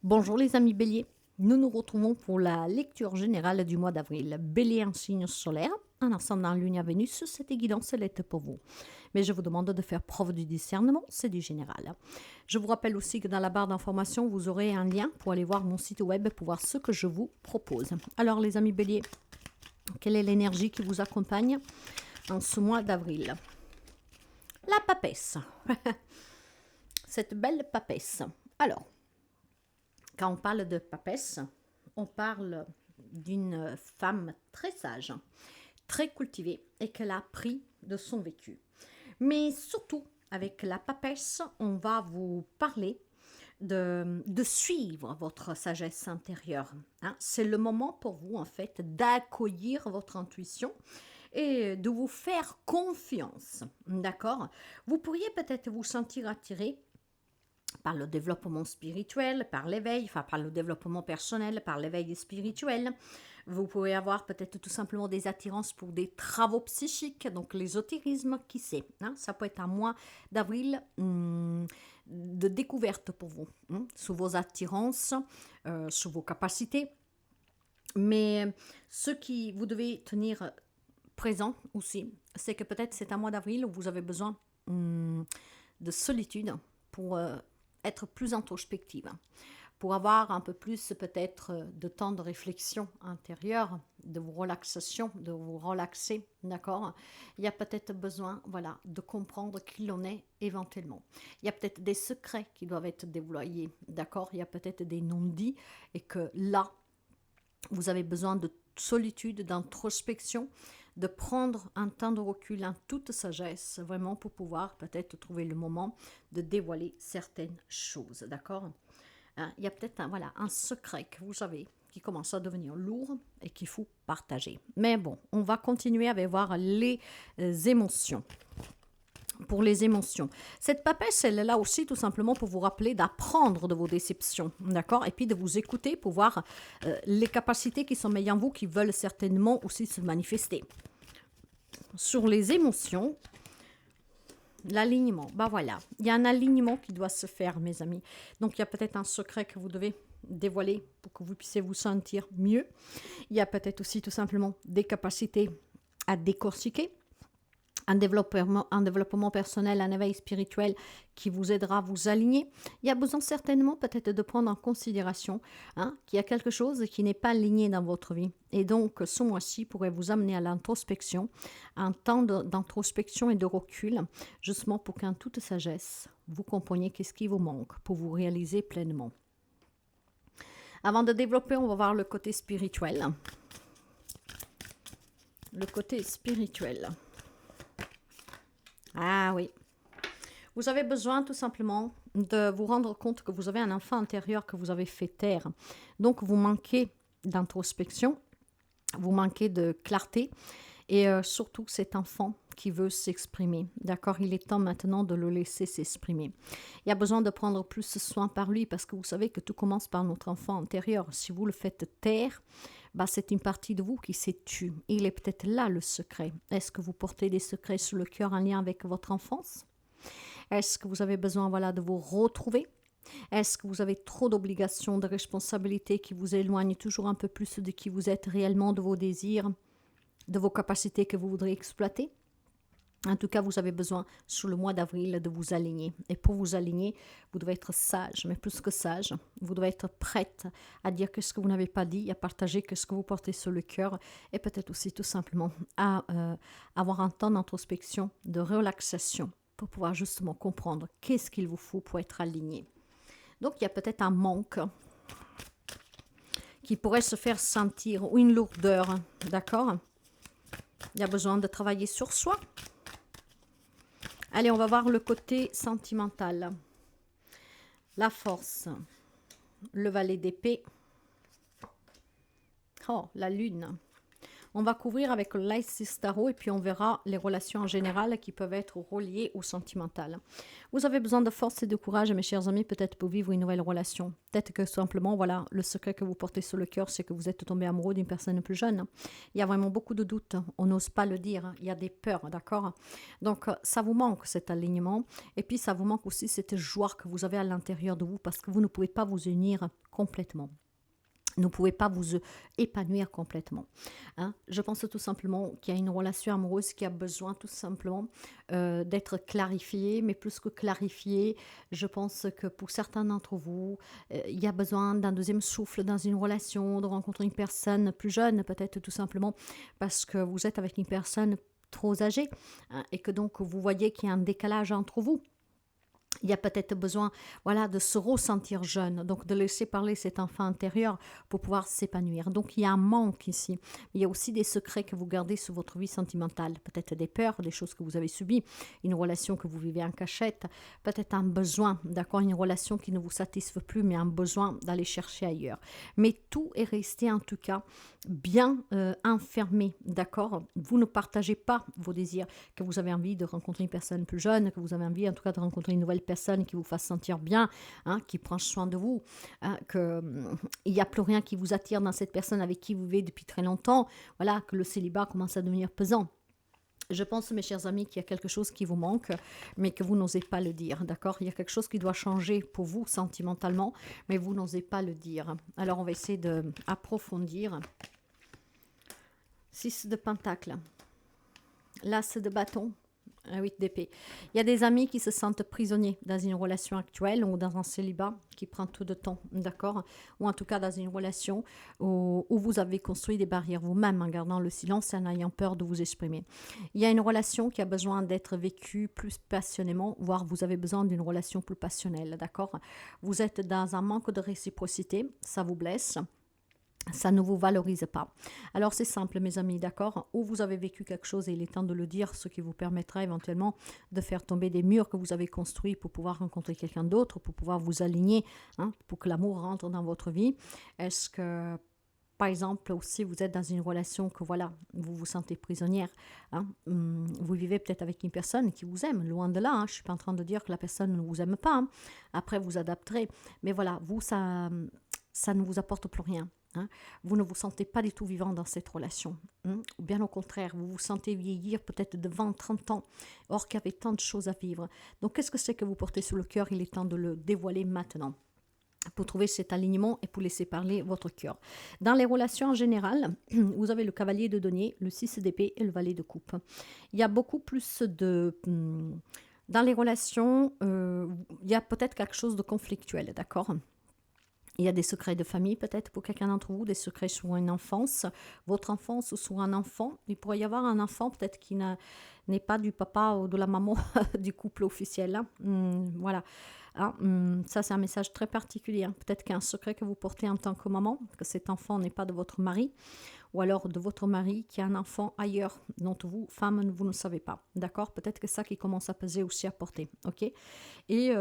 Bonjour les amis béliers, nous nous retrouvons pour la lecture générale du mois d'avril. Bélier en signe solaire, en ascendant Lune à Vénus, cette guidance elle est pour vous. Mais je vous demande de faire preuve du discernement, c'est du général. Je vous rappelle aussi que dans la barre d'information, vous aurez un lien pour aller voir mon site web pour voir ce que je vous propose. Alors les amis béliers, quelle est l'énergie qui vous accompagne en ce mois d'avril? La papesse. Cette belle papesse. Alors, quand on parle de papesse, on parle d'une femme très sage, très cultivée et qu'elle a appris de son vécu. Mais surtout, avec la papesse, on va vous parler de suivre votre sagesse intérieure. Hein. C'est le moment pour vous, en fait, d'accueillir votre intuition et de vous faire confiance. D'accord? Vous pourriez peut-être vous sentir attiré par le développement spirituel, par l'éveil, enfin par le développement personnel, par l'éveil spirituel. Vous pouvez avoir peut-être tout simplement des attirances pour des travaux psychiques, donc l'ésotérisme, qui sait. Hein, ça peut être un mois d'avril de découverte pour vous, sous vos attirances, sous vos capacités. Mais ce qui vous devez tenir présent aussi, c'est que peut-être c'est un mois d'avril où vous avez besoin de solitude pour être plus introspective, pour avoir un peu plus peut-être de temps de réflexion intérieure, de vous relaxation, de vous relaxer, d'accord? Il y a peut-être besoin, voilà, de comprendre qui l'on est éventuellement. Il y a peut-être des secrets qui doivent être dévoilés, d'accord? Il y a peut-être des non-dits et que là, vous avez besoin de solitude, d'introspection, de prendre un temps de recul en toute sagesse, vraiment pour pouvoir peut-être trouver le moment de dévoiler certaines choses, d'accord? Hein, il y a peut-être un secret que vous avez qui commence à devenir lourd et qu'il faut partager. Mais bon, on va continuer à voir les émotions. Pour les émotions. Cette papesse, elle est là aussi tout simplement pour vous rappeler d'apprendre de vos déceptions, d'accord? Et puis de vous écouter pour voir les capacités qui sont meilleures en vous, qui veulent certainement aussi se manifester. Sur les émotions, l'alignement, ben voilà, il y a un alignement qui doit se faire, mes amis. Donc il y a peut-être un secret que vous devez dévoiler pour que vous puissiez vous sentir mieux. Il y a peut-être aussi tout simplement des capacités à décortiquer, un développement personnel, un éveil spirituel qui vous aidera à vous aligner. Il y a besoin certainement peut-être de prendre en considération qu'il y a quelque chose qui n'est pas aligné dans votre vie. Et donc, ce mois-ci pourrait vous amener à l'introspection, un temps d'introspection et de recul, justement pour qu'en toute sagesse, vous compreniez qu'est-ce qui vous manque pour vous réaliser pleinement. Avant de développer, on va voir le côté spirituel. Le côté spirituel. Ah oui. Vous avez besoin tout simplement de vous rendre compte que vous avez un enfant intérieur que vous avez fait taire. Donc vous manquez d'introspection, vous manquez de clarté et surtout cet enfant qui veut s'exprimer. D'accord, il est temps maintenant de le laisser s'exprimer. Il y a besoin de prendre plus soin par lui parce que vous savez que tout commence par notre enfant intérieur. Si vous le faites taire, c'est une partie de vous qui s'est tue. Il est peut-être là le secret. Est-ce que vous portez des secrets sur le cœur en lien avec votre enfance? Est-ce que vous avez besoin de vous retrouver? Est-ce que vous avez trop d'obligations, de responsabilités qui vous éloignent toujours un peu plus de qui vous êtes réellement, de vos désirs, de vos capacités que vous voudrez exploiter? En tout cas, vous avez besoin, sur le mois d'avril, de vous aligner. Et pour vous aligner, vous devez être sage, mais plus que sage. Vous devez être prête à dire ce que vous n'avez pas dit, à partager ce que vous portez sur le cœur, et peut-être aussi tout simplement à avoir un temps d'introspection, de relaxation, pour pouvoir justement comprendre qu'est-ce qu'il vous faut pour être aligné. Donc, il y a peut-être un manque qui pourrait se faire sentir, ou une lourdeur, d'accord? Il y a besoin de travailler sur soi. Allez, on va voir le côté sentimental. La force. Le valet d'épée. Oh, la lune. On va couvrir avec le Light Six Tarot et puis on verra les relations en général qui peuvent être reliées au sentimental. Vous avez besoin de force et de courage, mes chers amis, peut-être pour vivre une nouvelle relation. Peut-être que simplement, voilà, le secret que vous portez sur le cœur, c'est que vous êtes tombé amoureux d'une personne plus jeune. Il y a vraiment beaucoup de doutes, on n'ose pas le dire, il y a des peurs, d'accord? Donc, ça vous manque cet alignement et puis ça vous manque aussi cette joie que vous avez à l'intérieur de vous parce que vous ne pouvez pas vous unir complètement. Ne pouvez pas vous épanouir complètement. Hein. Je pense tout simplement qu'il y a une relation amoureuse qui a besoin tout simplement d'être clarifiée, mais plus que clarifiée, je pense que pour certains d'entre vous, il y a besoin d'un deuxième souffle dans une relation, de rencontrer une personne plus jeune, peut-être tout simplement parce que vous êtes avec une personne trop âgée hein, et que donc vous voyez qu'il y a un décalage entre vous. Il y a peut-être besoin voilà, de se ressentir jeune, donc de laisser parler cet enfant intérieur pour pouvoir s'épanouir. Donc il y a un manque ici. Il y a aussi des secrets que vous gardez sur votre vie sentimentale, peut-être des peurs, des choses que vous avez subies, une relation que vous vivez en cachette, peut-être un besoin, d'accord, une relation qui ne vous satisfait plus, mais un besoin d'aller chercher ailleurs. Mais tout est resté en tout cas bien enfermé, d'accord. Vous ne partagez pas vos désirs, que vous avez envie de rencontrer une personne plus jeune, que vous avez envie en tout cas de rencontrer une nouvelle personne qui vous fasse sentir bien, hein, qui prend soin de vous, hein, il n'y a plus rien qui vous attire dans cette personne avec qui vous vivez depuis très longtemps, voilà, que le célibat commence à devenir pesant. Je pense, mes chers amis, qu'il y a quelque chose qui vous manque, mais que vous n'osez pas le dire, d'accord? Il y a quelque chose qui doit changer pour vous sentimentalement, mais vous n'osez pas le dire. Alors, on va essayer d'approfondir. 6 de Pentacle, l'As de bâton, un 8 d'épée. Il y a des amis qui se sentent prisonniers dans une relation actuelle ou dans un célibat qui prend tout de temps, d'accord? Ou en tout cas dans une relation où vous avez construit des barrières vous-même en gardant le silence et en ayant peur de vous exprimer. Il y a une relation qui a besoin d'être vécue plus passionnément, voire vous avez besoin d'une relation plus passionnelle, d'accord? Vous êtes dans un manque de réciprocité, ça vous blesse. Ça ne vous valorise pas. Alors c'est simple mes amis, d'accord? Ou vous avez vécu quelque chose et il est temps de le dire, ce qui vous permettra éventuellement de faire tomber des murs que vous avez construits pour pouvoir rencontrer quelqu'un d'autre, pour pouvoir vous aligner, hein, pour que l'amour rentre dans votre vie. Est-ce que, par exemple, aussi vous êtes dans une relation que voilà, vous vous sentez prisonnière, hein, vous vivez peut-être avec une personne qui vous aime, loin de là, hein, je ne suis pas en train de dire que la personne ne vous aime pas, hein. Après vous adapterez, mais voilà, vous ça ne vous apporte plus rien. Hein. Vous ne vous sentez pas du tout vivant dans cette relation. Hein. Bien au contraire, vous vous sentez vieillir peut-être de 20, 30 ans, or qu'il y avait tant de choses à vivre. Donc qu'est-ce que c'est que vous portez sous le cœur? Il est temps de le dévoiler maintenant pour trouver cet alignement et pour laisser parler votre cœur. Dans les relations en général, vous avez le cavalier de denier, le 6 d'épée et le valet de coupe. Il y a beaucoup plus de... Dans les relations, il y a peut-être quelque chose de conflictuel, d'accord? Il y a des secrets de famille peut-être pour quelqu'un d'entre vous, des secrets sur une enfance, votre enfance ou sur un enfant. Il pourrait y avoir un enfant peut-être qui n'est pas du papa ou de la maman du couple officiel. Hein. Voilà. Hein, ça, c'est un message très particulier. Hein. Peut-être qu'il y a un secret que vous portez en tant que maman, que cet enfant n'est pas de votre mari, ou alors de votre mari qui a un enfant ailleurs, dont vous, femme, vous ne savez pas. D'accord? Peut-être que ça qui commence à peser aussi à porter. OK? Et...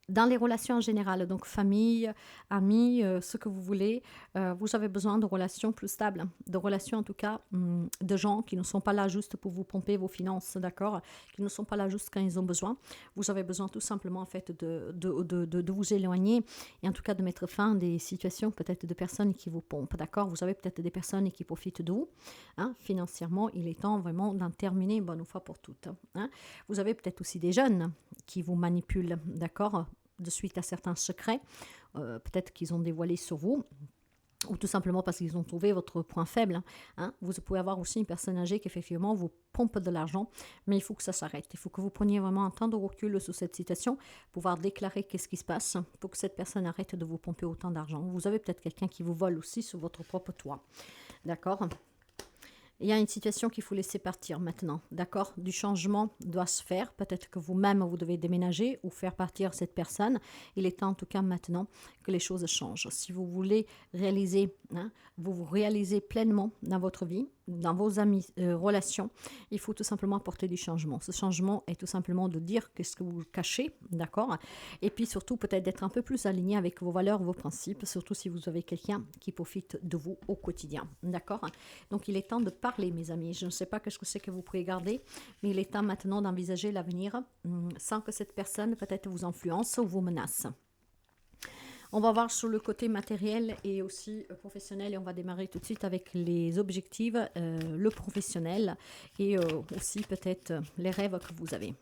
dans les relations en général, donc famille, amis, ce que vous voulez, vous avez besoin de relations plus stables, de relations en tout cas, de gens qui ne sont pas là juste pour vous pomper vos finances, d'accord, qui ne sont pas là juste quand ils ont besoin. Vous avez besoin tout simplement en fait de vous éloigner et en tout cas de mettre fin à des situations peut-être de personnes qui vous pompent, d'accord. Vous avez peut-être des personnes qui profitent de vous, hein, financièrement. Il est temps vraiment d'en terminer une bonne fois pour toutes. Hein. Vous avez peut-être aussi des jeunes qui vous manipulent, d'accord, de suite à certains secrets, peut-être qu'ils ont dévoilé sur vous, ou tout simplement parce qu'ils ont trouvé votre point faible. Hein. Vous pouvez avoir aussi une personne âgée qui effectivement vous pompe de l'argent, mais il faut que ça s'arrête. Il faut que vous preniez vraiment un temps de recul sur cette situation, pouvoir déclarer qu'est-ce qui se passe pour que cette personne arrête de vous pomper autant d'argent. Vous avez peut-être quelqu'un qui vous vole aussi sur votre propre toit. D'accord ? Il y a une situation qu'il faut laisser partir maintenant, d'accord? Du changement doit se faire. Peut-être que vous-même, vous devez déménager ou faire partir cette personne. Il est temps, en tout cas, maintenant que les choses changent. Si vous voulez réaliser, hein, vous réalisez pleinement dans votre vie, dans vos amis, relations, il faut tout simplement apporter du changement. Ce changement est tout simplement de dire qu'est-ce que vous cachez, d'accord? Et puis surtout, peut-être d'être un peu plus aligné avec vos valeurs, vos principes, surtout si vous avez quelqu'un qui profite de vous au quotidien, d'accord? Donc, il est temps de parler, mes amis. Je ne sais pas qu'est-ce que c'est que vous pouvez garder, mais il est temps maintenant d'envisager l'avenir sans que cette personne peut-être vous influence ou vous menace. On va voir sur le côté matériel et aussi professionnel et on va démarrer tout de suite avec les objectifs, le professionnel et aussi peut-être les rêves que vous avez.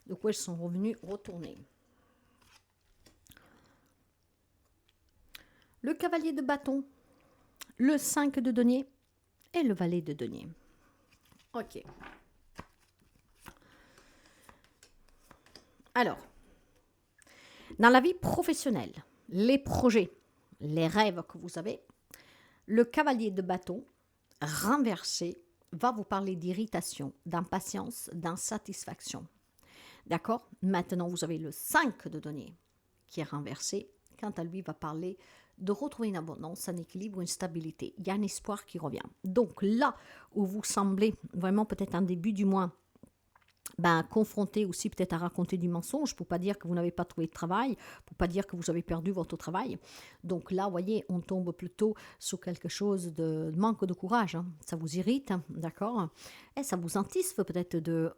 De quoi ils sont revenus retourner. Le cavalier de bâton, le 5 de denier et le valet de denier. Ok. Alors, dans la vie professionnelle, les projets, les rêves que vous avez, le cavalier de bâton renversé va vous parler d'irritation, d'impatience, d'insatisfaction. D'accord? Maintenant, vous avez le 5 de denier qui est renversé. Quant à lui, va parler de retrouver une abondance, un équilibre, une stabilité. Il y a un espoir qui revient. Donc là où vous semblez vraiment peut-être en début du mois confronté aussi peut-être à raconter du mensonge pour pas dire que vous n'avez pas trouvé de travail, pour pas dire que vous avez perdu votre travail. Donc là, vous voyez, on tombe plutôt sur quelque chose de manque de courage. Hein. Ça vous irrite, hein, d'accord? Et ça vous insatisfait peut-être de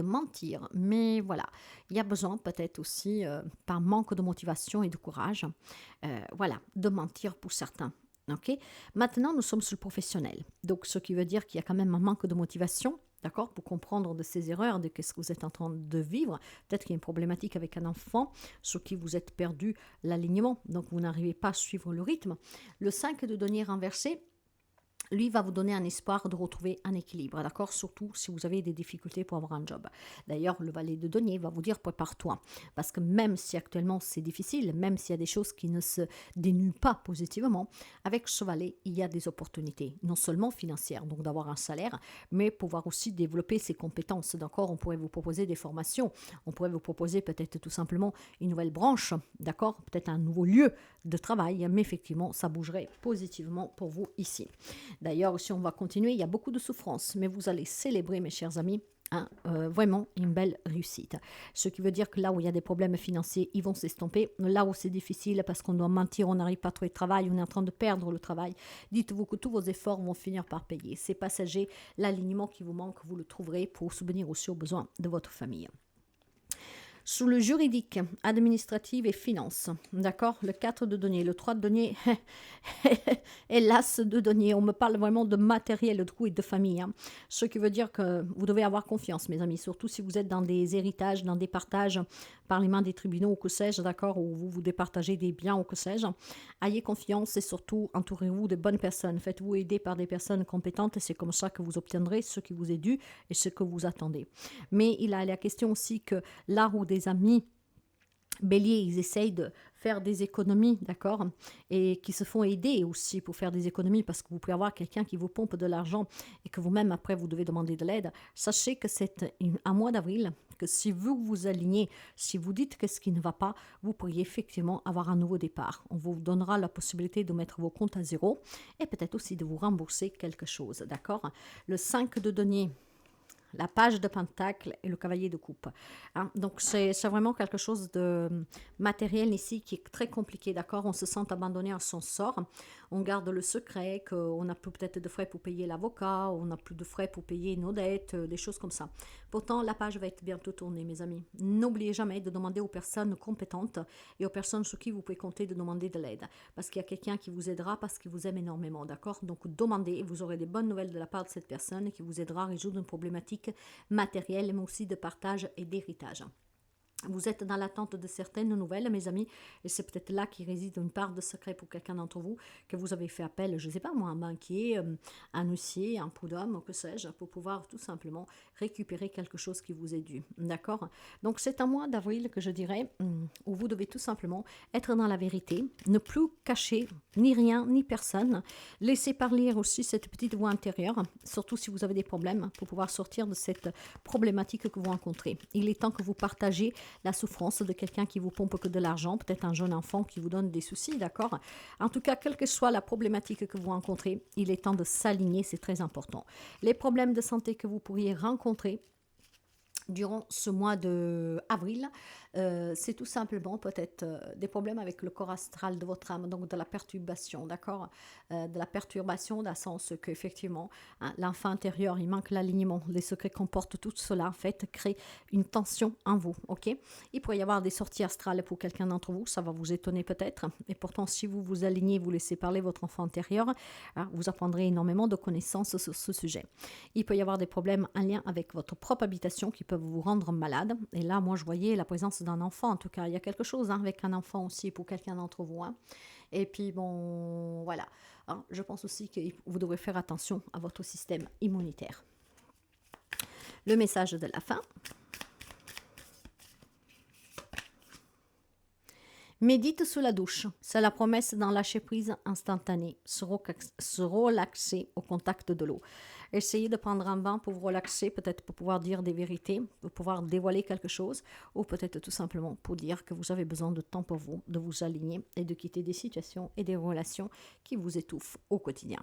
mentir. Mais voilà, il y a besoin peut-être aussi, par manque de motivation et de courage, voilà, de mentir pour certains. Okay. Maintenant, nous sommes sur le professionnel. Donc, ce qui veut dire qu'il y a quand même un manque de motivation, d'accord, pour comprendre de ces erreurs, de ce que vous êtes en train de vivre. Peut-être qu'il y a une problématique avec un enfant sur qui vous êtes perdu l'alignement, donc vous n'arrivez pas à suivre le rythme. Le 5 de denier renversé, lui va vous donner un espoir de retrouver un équilibre, d'accord? Surtout si vous avez des difficultés pour avoir un job. D'ailleurs, le valet de denier va vous dire prépare-toi, parce que même si actuellement c'est difficile, même s'il y a des choses qui ne se dénudent pas positivement, avec ce valet, il y a des opportunités, non seulement financières, donc d'avoir un salaire, mais pouvoir aussi développer ses compétences, d'accord? On pourrait vous proposer des formations, on pourrait vous proposer peut-être tout simplement une nouvelle branche, d'accord? Peut-être un nouveau lieu de travail, mais effectivement, ça bougerait positivement pour vous ici. D'ailleurs, si on va continuer, il y a beaucoup de souffrance, mais vous allez célébrer, mes chers amis, hein, vraiment une belle réussite. Ce qui veut dire que là où il y a des problèmes financiers, ils vont s'estomper. Là où c'est difficile parce qu'on doit mentir, on n'arrive pas à trouver de travail, on est en train de perdre le travail, dites-vous que tous vos efforts vont finir par payer. C'est passager, l'alignement qui vous manque, vous le trouverez pour subvenir aussi aux besoins de votre famille. Sous le juridique, administratif et finance, d'accord? Le 4 de denier, le 3 de denier et l'as de denier. On me parle vraiment de matériel, de coût et de famille. Hein. Ce qui veut dire que vous devez avoir confiance, mes amis, surtout si vous êtes dans des héritages, dans des partages par les mains des tribunaux ou que sais-je, d'accord? Ou vous vous départagez des biens ou que sais-je. Ayez confiance et surtout entourez-vous de bonnes personnes. Faites-vous aider par des personnes compétentes et c'est comme ça que vous obtiendrez ce qui vous est dû et ce que vous attendez. Mais il a la question aussi que là où des amis Bélier, ils essayent de faire des économies, d'accord? Et qui se font aider aussi pour faire des économies parce que vous pouvez avoir quelqu'un qui vous pompe de l'argent et que vous-même, après, vous devez demander de l'aide. Sachez que c'est un mois d'avril, que si vous vous alignez, si vous dites qu'est-ce qui ne va pas, vous pourriez effectivement avoir un nouveau départ. On vous donnera la possibilité de mettre vos comptes à zéro et peut-être aussi de vous rembourser quelque chose, d'accord? Le 5 de denier, la page de pentacle et le cavalier de coupe. Hein? Donc, c'est vraiment quelque chose de matériel ici qui est très compliqué, d'accord? On se sent abandonné à son sort. On garde le secret, qu'on n'a plus peut-être de frais pour payer l'avocat, on n'a plus de frais pour payer nos dettes, des choses comme ça. Pourtant, la page va être bientôt tournée, mes amis. N'oubliez jamais de demander aux personnes compétentes et aux personnes sur qui vous pouvez compter de demander de l'aide. Parce qu'il y a quelqu'un qui vous aidera, parce qu'il vous aime énormément, d'accord? Donc, demandez et vous aurez des bonnes nouvelles de la part de cette personne qui vous aidera à résoudre une problématique matérielle, mais aussi de partage et d'héritage. Vous êtes dans l'attente de certaines nouvelles, mes amis, et c'est peut-être là qu'il réside une part de secret pour quelqu'un d'entre vous, que vous avez fait appel, je ne sais pas moi, un banquier, un huissier, un prud'homme, que sais-je, pour pouvoir tout simplement récupérer quelque chose qui vous est dû. D'accord? Donc c'est un mois d'avril que je dirais, où vous devez tout simplement être dans la vérité, ne plus cacher ni rien, ni personne, laisser parler aussi cette petite voix intérieure, surtout si vous avez des problèmes, pour pouvoir sortir de cette problématique que vous rencontrez. Il est temps que vous partagez la souffrance de quelqu'un qui vous pompe que de l'argent, peut-être un jeune enfant qui vous donne des soucis, d'accord? En tout cas, quelle que soit la problématique que vous rencontrez, il est temps de s'aligner, c'est très important. Les problèmes de santé que vous pourriez rencontrer durant ce mois de avril, c'est tout simplement peut-être des problèmes avec le corps astral de votre âme, donc de la perturbation, d'accord? De la perturbation, dans le sens qu'effectivement, hein, l'enfant intérieur, il manque l'alignement. Les secrets qu'on porte, tout cela, en fait, crée une tension en vous, ok? Il pourrait y avoir des sorties astrales pour quelqu'un d'entre vous, ça va vous étonner peut-être. Et pourtant, si vous vous alignez, vous laissez parler votre enfant intérieur, hein, vous apprendrez énormément de connaissances sur ce sujet. Il peut y avoir des problèmes en lien avec votre propre habitation qui peuvent vous rendre malade. Et là, moi, je voyais la présence d'un enfant. En tout cas, il y a quelque chose hein, avec un enfant aussi pour quelqu'un d'entre vous. Hein. Et puis, bon, voilà. Hein, je pense aussi que vous devrez faire attention à votre système immunitaire. Le message de la fin. Médite sous la douche. C'est la promesse d'un lâcher-prise instantané. Se relaxer au contact de l'eau. Essayez de prendre un bain pour vous relaxer, peut-être pour pouvoir dire des vérités, pour pouvoir dévoiler quelque chose, ou peut-être tout simplement pour dire que vous avez besoin de temps pour vous, de vous aligner et de quitter des situations et des relations qui vous étouffent au quotidien.